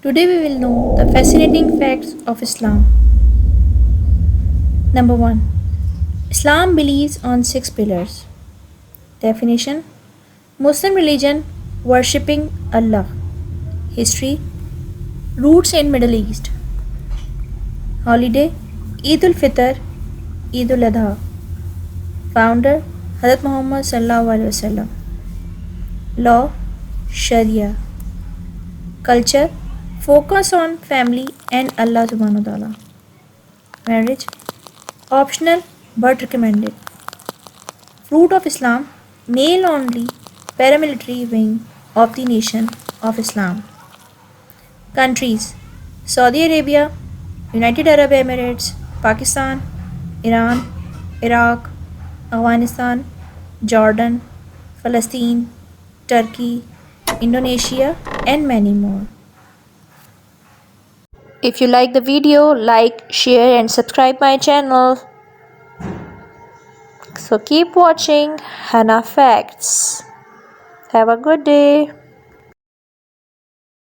Today we will know the fascinating facts of Islam. Number 1. Islam believes on 6 pillars. Definition: Muslim religion worshipping Allah. History: Roots in Middle East. Holiday: Eid al-Fitr, Eid al-Adha. Founder: Hazrat Muhammad sallallahu alaihi wasallam. Law: Sharia. Culture: Focus on family and Allah subhanahu wa ta'ala. Marriage: Optional but recommended. Fruit of Islam: Male only paramilitary wing of the Nation of Islam. Countries: Saudi Arabia, United Arab Emirates, Pakistan, Iran, Iraq, Afghanistan, Jordan, Palestine, Turkey, Indonesia, and many more. If you like the video, like, share, and subscribe my channel. So keep watching Hana Facts. Have a good day.